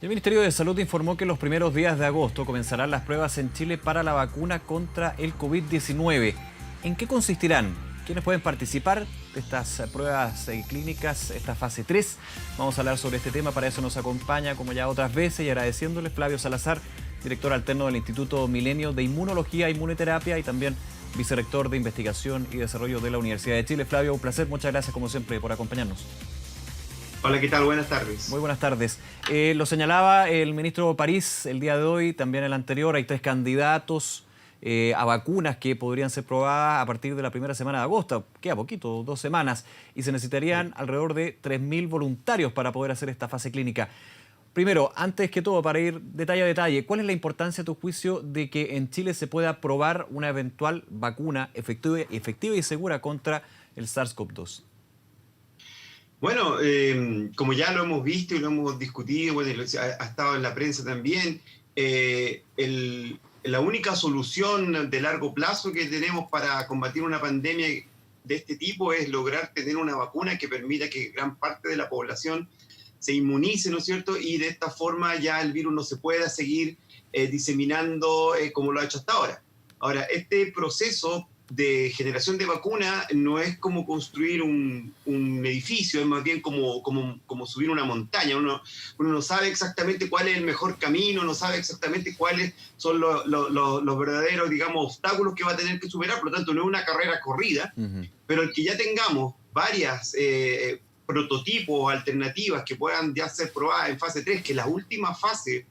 El Ministerio de Salud informó que los primeros días de agosto comenzarán las pruebas en Chile para la vacuna contra el COVID-19. ¿En qué consistirán? ¿Quiénes pueden participar de estas pruebas clínicas, esta fase 3? Vamos a hablar sobre este tema, para eso nos acompaña, como ya otras veces, y agradeciéndole, Flavio Salazar, director alterno del Instituto Milenio de Inmunología e Inmunoterapia y también vicerrector de Investigación y Desarrollo de la Universidad de Chile. Flavio, un placer, muchas gracias como siempre por acompañarnos. Hola, ¿qué tal? Buenas tardes. Muy buenas tardes. Lo señalaba el ministro París el día de hoy, también el anterior. Hay 3 candidatos a vacunas que podrían ser probadas a partir de la primera semana de agosto. Queda poquito, 2 semanas. Y se necesitarían alrededor de 3.000 voluntarios para poder hacer esta fase clínica. Primero, antes que todo, para ir detalle a detalle, ¿cuál es la importancia, a tu juicio, de que en Chile se pueda probar una eventual vacuna efectiva y segura contra el SARS-CoV-2? Bueno, como ya lo hemos visto y lo hemos discutido, bueno, ha estado en la prensa también, la única solución de largo plazo que tenemos para combatir una pandemia de este tipo es lograr tener una vacuna que permita que gran parte de la población se inmunice, ¿no es cierto? Y de esta forma ya el virus no se pueda seguir diseminando como lo ha hecho hasta ahora. Ahora, este proceso de generación de vacuna no es como construir un edificio, es más bien como subir una montaña. Uno no sabe exactamente cuál es el mejor camino, no sabe exactamente cuáles son los verdaderos, digamos, obstáculos que va a tener que superar. Por lo tanto, no es una carrera corrida, pero el que ya tengamos varias prototipos, alternativas que puedan ya ser probadas en fase 3, que es la última fase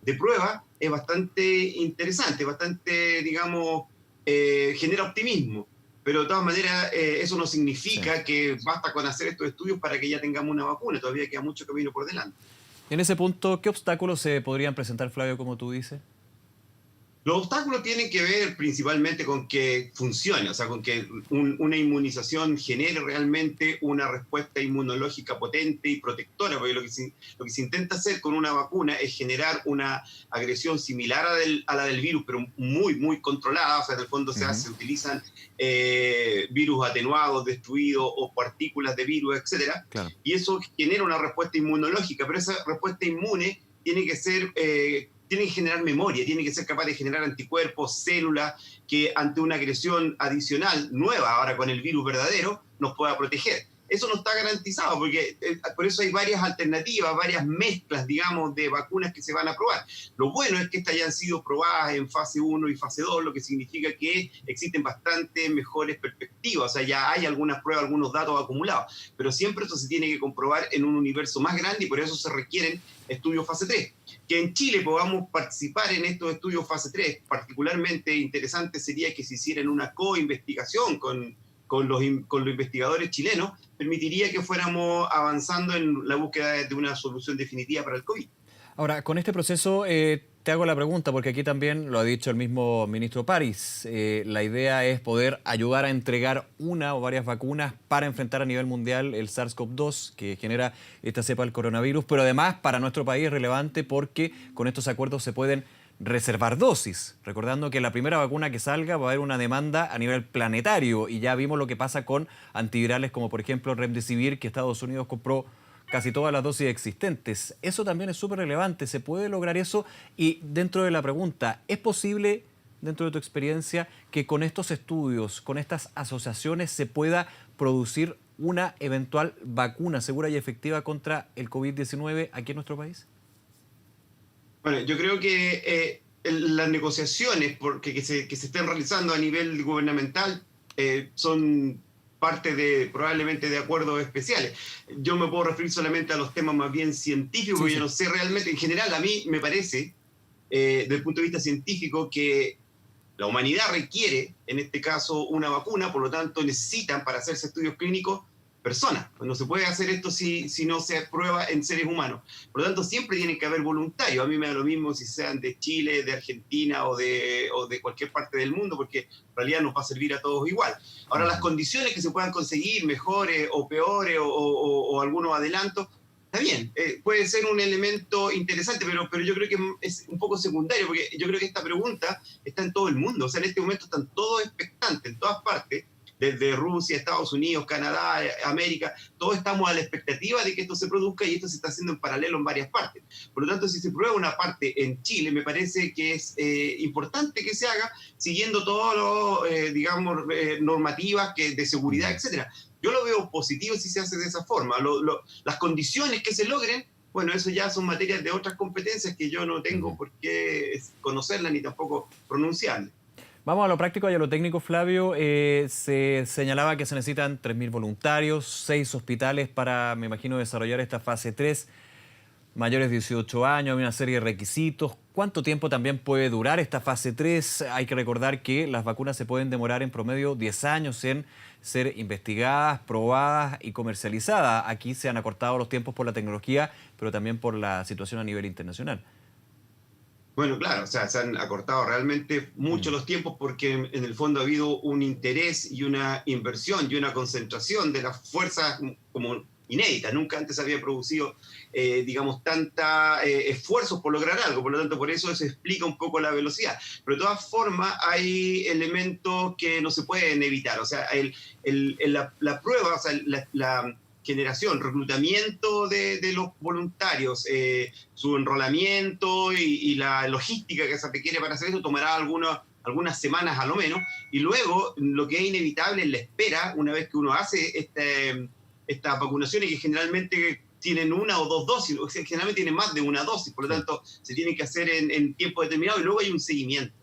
de prueba, es bastante interesante, bastante, digamos, genera optimismo, pero de todas maneras eso no significa que basta con hacer estos estudios para que ya tengamos una vacuna. Todavía queda mucho camino por delante. En ese punto, ¿qué obstáculos se podrían presentar, Flavio, como tú dices? Los obstáculos tienen que ver principalmente con que funcione, o sea, con que una inmunización genere realmente una respuesta inmunológica potente y protectora, porque lo que se intenta hacer con una vacuna es generar una agresión similar a la del virus, pero muy, muy controlada. O sea, en el fondo se utilizan virus atenuados, destruidos o partículas de virus, etcétera, Claro. y eso genera una respuesta inmunológica, pero esa respuesta inmune tiene que ser... tiene que generar memoria, tiene que ser capaz de generar anticuerpos, células, que ante una agresión adicional, nueva ahora con el virus verdadero, nos pueda proteger. Eso no está garantizado, porque por eso hay varias alternativas, varias mezclas, digamos, de vacunas que se van a probar. Lo bueno es que estas ya han sido probadas en fase 1 y fase 2, lo que significa que existen bastante mejores perspectivas. O sea, ya hay algunas pruebas, algunos datos acumulados, pero siempre esto se tiene que comprobar en un universo más grande y por eso se requieren estudios fase 3. Que en Chile podamos participar en estos estudios fase 3, particularmente interesante sería que se hicieran una co-investigación con los investigadores chilenos, permitiría que fuéramos avanzando en la búsqueda de una solución definitiva para el COVID. Ahora, con este proceso te hago la pregunta, porque aquí también lo ha dicho el mismo ministro París. La idea es poder ayudar a entregar una o varias vacunas para enfrentar a nivel mundial el SARS-CoV-2 que genera esta cepa del coronavirus, pero además para nuestro país es relevante porque con estos acuerdos se pueden reservar dosis, recordando que la primera vacuna que salga va a haber una demanda a nivel planetario y ya vimos lo que pasa con antivirales como por ejemplo Remdesivir, que Estados Unidos compró casi todas las dosis existentes. Eso también es súper relevante, se puede lograr eso. Y dentro de la pregunta, ¿es posible, dentro de tu experiencia, que con estos estudios, con estas asociaciones se pueda producir una eventual vacuna segura y efectiva contra el COVID-19 aquí en nuestro país? Bueno, yo creo que las negociaciones que se estén realizando a nivel gubernamental son parte probablemente de acuerdos especiales. Yo me puedo referir solamente a los temas más bien científicos, Sí, porque yo sí. no sé realmente, en general a mí me parece, desde el punto de vista científico, que la humanidad requiere, en este caso, una vacuna, por lo tanto necesitan para hacerse estudios clínicos personas. No se puede hacer esto si no se prueba en seres humanos. Por lo tanto, siempre tienen que haber voluntarios. A mí me da lo mismo si sean de Chile, de Argentina o de cualquier parte del mundo, porque en realidad nos va a servir a todos igual. Ahora, las condiciones que se puedan conseguir, mejores o peores o algunos adelantos, está bien, puede ser un elemento interesante, pero yo creo que es un poco secundario, porque yo creo que esta pregunta está en todo el mundo. O sea, en este momento están todos expectantes, en todas partes, desde Rusia, Estados Unidos, Canadá, América, todos estamos a la expectativa de que esto se produzca y esto se está haciendo en paralelo en varias partes. Por lo tanto, si se prueba una parte en Chile, me parece que es importante que se haga siguiendo todas las, digamos, normativas de seguridad, etcétera. Yo lo veo positivo si se hace de esa forma. Las condiciones que se logren, bueno, eso ya son materias de otras competencias que yo no tengo por qué conocerlas ni tampoco pronunciarlas. Vamos a lo práctico y a lo técnico, Flavio. Se señalaba que se necesitan 3.000 voluntarios, 6 hospitales para, me imagino, desarrollar esta fase 3, mayores de 18 años, hay una serie de requisitos. ¿Cuánto tiempo también puede durar esta fase 3? Hay que recordar que las vacunas se pueden demorar en promedio 10 años en ser investigadas, probadas y comercializadas. Aquí se han acortado los tiempos por la tecnología, pero también por la situación a nivel internacional. Bueno, claro, o sea, se han acortado realmente mucho los tiempos porque en el fondo ha habido un interés y una inversión y una concentración de las fuerzas como inédita. Nunca antes había producido, digamos, tanta esfuerzos por lograr algo. Por lo tanto, por eso se explica un poco la velocidad. Pero de todas formas, hay elementos que no se pueden evitar. O sea, la prueba, o sea, la generación, reclutamiento de los voluntarios, su enrolamiento y la logística que se requiere para hacer eso tomará algunas semanas a lo menos, y luego lo que es inevitable es la espera una vez que uno hace estas vacunaciones que generalmente tienen una o dos dosis, o sea, generalmente tienen más de una dosis, por lo tanto se tienen que hacer en tiempo determinado y luego hay un seguimiento.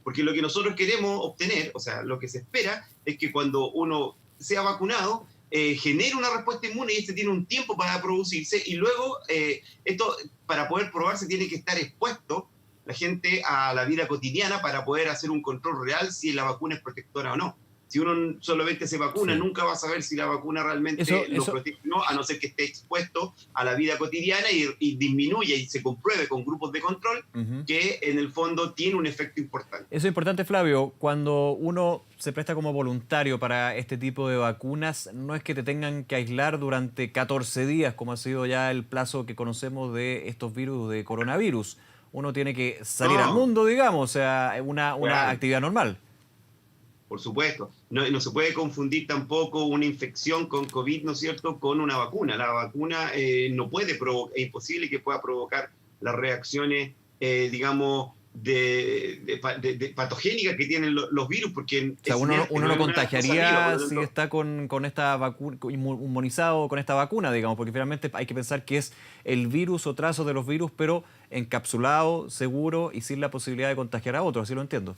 Porque lo que nosotros queremos obtener, o sea, lo que se espera es que cuando uno sea vacunado, genera una respuesta inmune y este tiene un tiempo para producirse y luego esto para poder probarse tiene que estar expuesto la gente a la vida cotidiana para poder hacer un control real si la vacuna es protectora o no. Si uno solamente se vacuna, nunca va a saber si la vacuna realmente lo protege o no, a no ser que esté expuesto a la vida cotidiana y disminuya y se compruebe con grupos de control que en el fondo tiene un efecto importante. Eso es importante, Flavio. Cuando uno se presta como voluntario para este tipo de vacunas, no es que te tengan que aislar durante 14 días, como ha sido ya el plazo que conocemos de estos virus de coronavirus. Uno tiene que salir al mundo, digamos, o sea, una actividad normal. Por supuesto. No se puede confundir tampoco una infección con COVID, ¿no es cierto?, con una vacuna. La vacuna no puede provocar, es imposible que pueda provocar las reacciones, digamos, patogénicas que tienen los virus, porque o sea, uno no contagiaría si está con esta vacuna, inmunizado con esta vacuna, digamos, porque finalmente hay que pensar que es el virus o trazos de los virus, pero encapsulado, seguro y sin la posibilidad de contagiar a otros, así lo entiendo.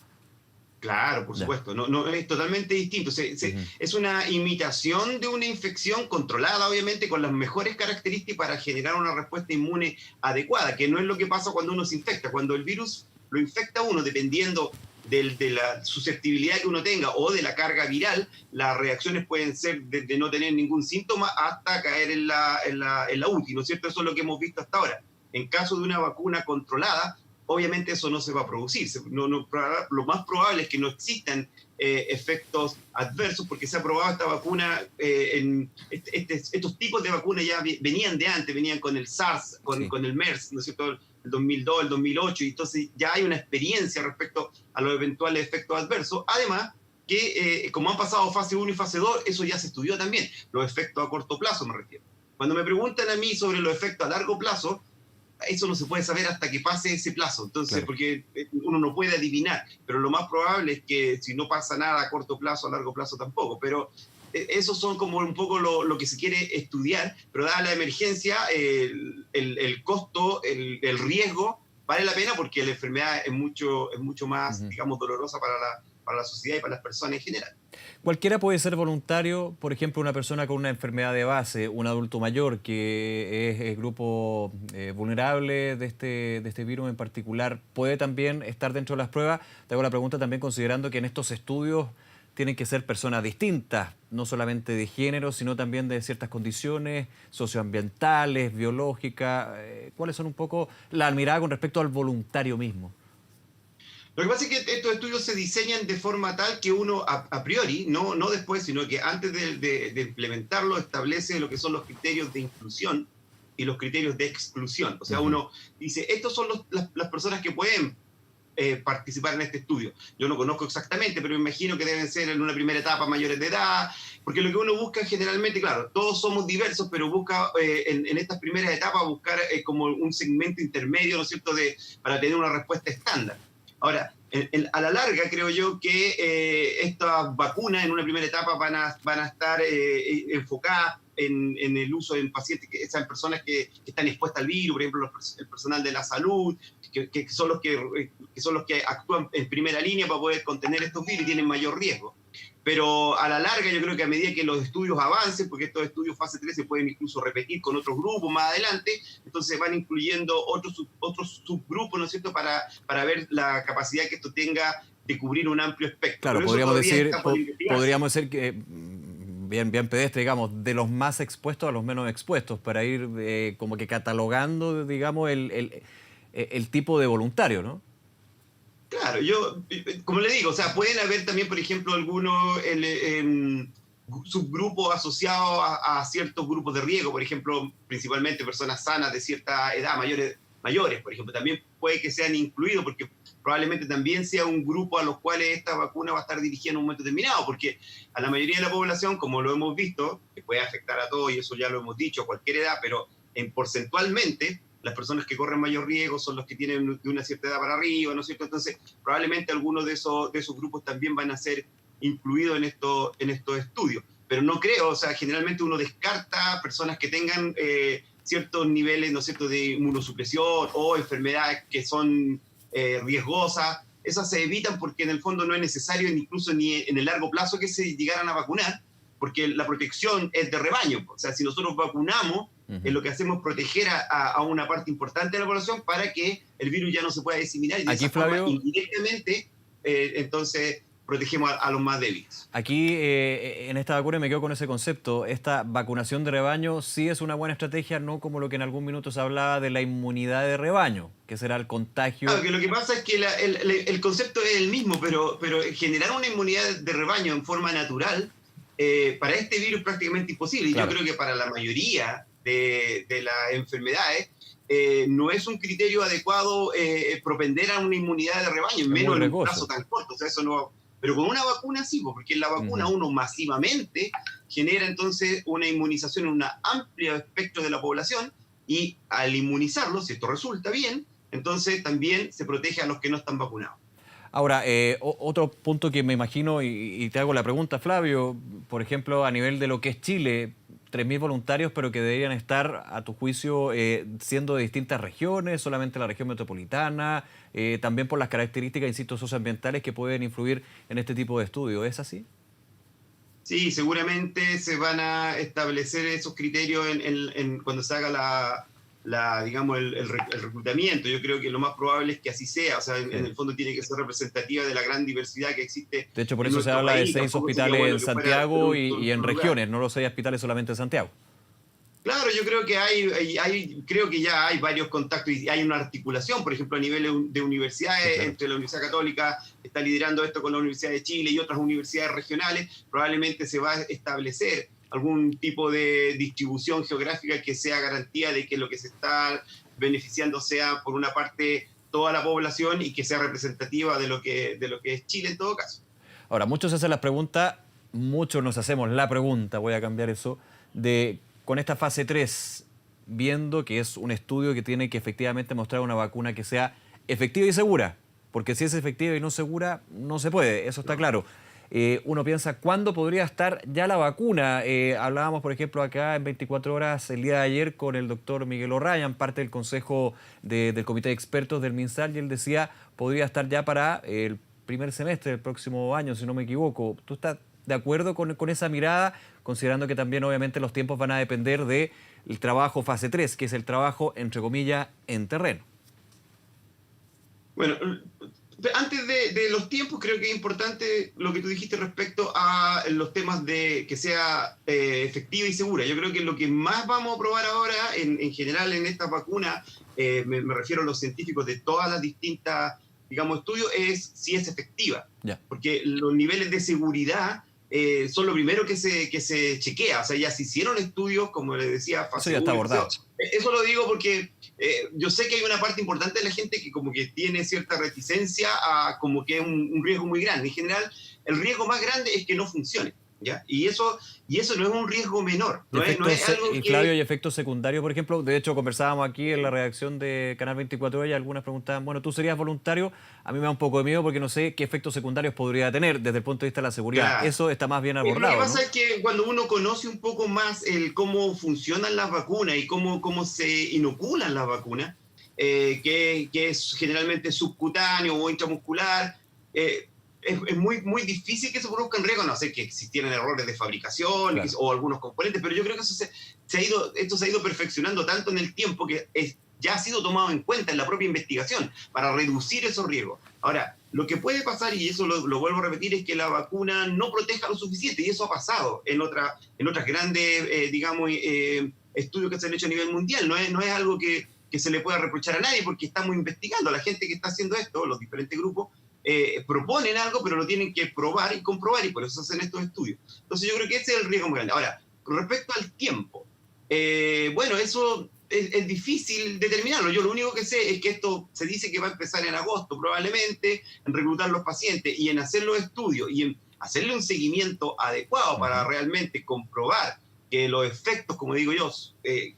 Claro, por supuesto, no, es totalmente distinto. Es una imitación de una infección controlada, obviamente, con las mejores características para generar una respuesta inmune adecuada, que no es lo que pasa cuando uno se infecta. Cuando el virus lo infecta a uno, dependiendo de la susceptibilidad que uno tenga o de la carga viral, las reacciones pueden ser de no tener ningún síntoma hasta caer en la UTI, ¿no es cierto? Eso es lo que hemos visto hasta ahora. En caso de una vacuna controlada, obviamente eso no se va a producir. Lo más probable es que no existan efectos adversos porque se ha probado esta vacuna, estos tipos de vacunas ya venían de antes, venían con el SARS, con el MERS, ¿no es cierto?, el 2002, el 2008, y entonces ya hay una experiencia respecto a los eventuales efectos adversos. Además, que como han pasado fase 1 y fase 2, eso ya se estudió también, los efectos a corto plazo me refiero. Cuando me preguntan a mí sobre los efectos a largo plazo, eso no se puede saber hasta que pase ese plazo, entonces, porque uno no puede adivinar, pero lo más probable es que si no pasa nada a corto plazo, a largo plazo tampoco, pero esos son como un poco lo que se quiere estudiar, pero dada la emergencia, el costo, el riesgo, vale la pena porque la enfermedad es mucho más, digamos, dolorosa para la sociedad y para las personas en general. Cualquiera puede ser voluntario, por ejemplo, una persona con una enfermedad de base, un adulto mayor que es el grupo vulnerable de este virus en particular, ¿puede también estar dentro de las pruebas? Te hago la pregunta también considerando que en estos estudios tienen que ser personas distintas, no solamente de género, sino también de ciertas condiciones socioambientales, biológicas. ¿Cuáles son un poco la mirada con respecto al voluntario mismo? Lo que pasa es que estos estudios se diseñan de forma tal que uno a priori, no después, sino que antes de implementarlo establece lo que son los criterios de inclusión y los criterios de exclusión. O sea, uno dice, estos son las personas que pueden participar en este estudio. Yo no conozco exactamente, pero me imagino que deben ser en una primera etapa mayores de edad, porque lo que uno busca generalmente, claro, todos somos diversos, pero busca en estas primeras etapas buscar como un segmento intermedio, ¿no es cierto?, para tener una respuesta estándar. Ahora, a la larga creo yo que estas vacunas en una primera etapa van a estar enfocadas en el uso en pacientes, en personas que están expuestas al virus, por ejemplo, el personal de la salud, que son los que actúan en primera línea para poder contener estos virus y tienen mayor riesgo. Pero a la larga yo creo que a medida que los estudios avancen, porque estos estudios fase 3 se pueden incluso repetir con otros grupos más adelante, entonces van incluyendo otros subgrupos, ¿no es cierto?, para ver la capacidad que esto tenga de cubrir un amplio espectro. Claro, podríamos decir que, bien pedestre, digamos, de los más expuestos a los menos expuestos, para ir como que catalogando, digamos, el tipo de voluntario, ¿no? Claro, yo, como le digo, o sea, pueden haber también, por ejemplo, algunos subgrupos asociados a ciertos grupos de riesgo, por ejemplo, principalmente personas sanas de cierta edad, mayores, por ejemplo, también puede que sean incluidos, porque probablemente también sea un grupo a los cuales esta vacuna va a estar dirigida en un momento determinado, porque a la mayoría de la población, como lo hemos visto, que puede afectar a todos, y eso ya lo hemos dicho, a cualquier edad, pero porcentualmente, las personas que corren mayor riesgo son los que tienen de una cierta edad para arriba, ¿no es cierto? Entonces, probablemente algunos de esos grupos también van a ser incluidos en estos estudios. Pero no creo, o sea, generalmente uno descarta personas que tengan ciertos niveles, ¿no es cierto?, de inmunosupresión o enfermedades que son riesgosas. Esas se evitan porque en el fondo no es necesario, incluso ni en el largo plazo, que se llegaran a vacunar, porque la protección es de rebaño. O sea, si nosotros vacunamos, lo que hacemos es proteger a una parte importante de la población para que el virus ya no se pueda diseminar y de Aquí, esa Flavio, forma indirectamente entonces protegemos a los más débiles. Aquí en esta vacuna me quedo con ese concepto. Esta vacunación de rebaño sí es una buena estrategia, no como lo que en algún minuto se hablaba de la inmunidad de rebaño, que será el contagio. Claro, que lo que pasa es que el concepto es el mismo, pero generar una inmunidad de rebaño en forma natural para este virus es prácticamente imposible. Y claro, yo creo que para la mayoría de las enfermedades no es un criterio adecuado propender a una inmunidad de rebaño, menos en un plazo tan corto. O sea, eso no. Pero con una vacuna sí, porque en la vacuna uno masivamente genera entonces una inmunización en un amplio espectro de la población, y al inmunizarlo, si esto resulta bien, entonces también se protege a los que no están vacunados. Ahora, otro punto que me imagino, y te hago la pregunta, Flavio, por ejemplo, a nivel de lo que es Chile, 3.000 voluntarios, pero que deberían estar, a tu juicio, siendo de distintas regiones, solamente la región metropolitana, también por las características, insisto, socioambientales que pueden influir en este tipo de estudios. ¿Es así? Sí, seguramente se van a establecer esos criterios cuando se haga digamos, el reclutamiento. Yo creo que lo más probable es que así sea. O sea, en el fondo tiene que ser representativa de la gran diversidad que existe. De hecho, por eso se habla de 6 hospitales en Santiago y en regiones, no los 6 hospitales solamente en Santiago. Claro, yo creo que creo que ya hay varios contactos y hay una articulación, por ejemplo, a nivel de universidades, sí, claro, entre la Universidad Católica, está liderando esto con la Universidad de Chile y otras universidades regionales. Probablemente se va a establecer algún tipo de distribución geográfica que sea garantía de que lo que se está beneficiando sea, por una parte, toda la población, y que sea representativa de lo que es Chile en todo caso. Ahora, muchos se hacen la pregunta, muchos nos hacemos la pregunta, voy a cambiar eso, de con esta fase 3, viendo que es un estudio que tiene que efectivamente mostrar una vacuna que sea efectiva y segura, porque si es efectiva y no segura, no se puede, eso está claro. Uno piensa, ¿cuándo podría estar ya la vacuna? Hablábamos, por ejemplo, acá en 24 horas, el día de ayer, con el doctor Miguel O'Ryan, parte del consejo del comité de expertos del MinSal, y él decía, podría estar ya para el primer semestre del próximo año, si no me equivoco. ¿Tú estás de acuerdo con esa mirada, considerando que también obviamente los tiempos van a depender del trabajo fase 3, que es el trabajo, entre comillas, en terreno? Bueno, antes de los tiempos, creo que es importante lo que tú dijiste respecto a los temas de que sea efectiva y segura. Yo creo que lo que más vamos a probar ahora, en general, en esta vacuna, me refiero a los científicos de todas las distintas, digamos, estudios, es si es efectiva. Yeah. Porque los niveles de seguridad son lo primero que se chequea. O sea, ya se hicieron estudios, como les decía, Eso ya está abordado. Eso lo digo porque yo sé que hay una parte importante de la gente que como que tiene cierta reticencia a como que es un riesgo muy grande. En general, el riesgo más grande es que no funcione, ¿ya? Y eso no es un riesgo menor. No es algo que... Flavio, y efectos secundarios, por ejemplo. De hecho, conversábamos aquí en la redacción de Canal 24 Horas y algunas preguntaban, bueno, ¿tú serías voluntario? A mí me da un poco de miedo porque no sé qué efectos secundarios podría tener desde el punto de vista de la seguridad. Claro. Eso está más bien abordado, Lo que pasa ¿no? es que cuando uno conoce un poco más cómo funcionan las vacunas y cómo se inoculan las vacunas, que es generalmente subcutáneo o intramuscular, es muy difícil que se produzcan riesgos, a no sé que existieran errores de fabricación, Claro. o algunos componentes, pero yo creo que eso esto se ha ido perfeccionando tanto en el tiempo que ya ha sido tomado en cuenta en la propia investigación para reducir esos riesgos. Ahora, lo que puede pasar, y eso lo vuelvo a repetir, es que la vacuna no proteja lo suficiente, y eso ha pasado en otras grandes, digamos, estudios que se han hecho a nivel mundial. No es algo que se le pueda reprochar a nadie, porque estamos investigando. La gente que está haciendo esto, los diferentes grupos, proponen algo, pero lo tienen que probar y comprobar, y por eso hacen estos estudios. Entonces yo creo que ese es el riesgo muy grande. Ahora, con respecto al tiempo, bueno, eso es difícil determinarlo. Yo lo único que sé es que esto se dice que va a empezar en agosto probablemente, en reclutar los pacientes y en hacer los estudios y en hacerle un seguimiento adecuado para realmente comprobar que los efectos, como digo yo,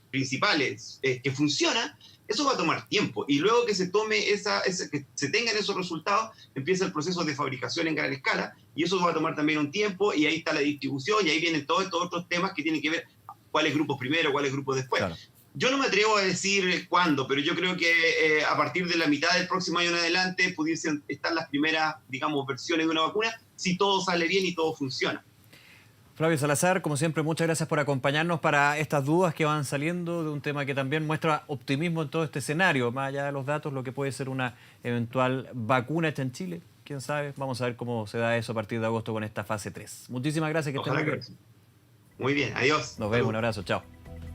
principales, que funcionan. Eso va a tomar tiempo, y luego que se tome que se tengan esos resultados, empieza el proceso de fabricación en gran escala, y eso va a tomar también un tiempo, y ahí está la distribución, y ahí vienen todos estos otros temas que tienen que ver cuáles grupos primero, cuáles grupos después. Claro. Yo no me atrevo a decir cuándo, pero yo creo que a partir de la mitad del próximo año en adelante pudiesen estar las primeras, digamos, versiones de una vacuna, si todo sale bien y todo funciona. Flavio Salazar, como siempre, muchas gracias por acompañarnos para estas dudas que van saliendo de un tema que también muestra optimismo en todo este escenario, más allá de los datos, lo que puede ser una eventual vacuna hecha en Chile. Quién sabe, vamos a ver cómo se da eso a partir de agosto con esta fase 3. Muchísimas gracias, que estén muy bien. Muy bien, adiós. Nos vemos, un abrazo, chao.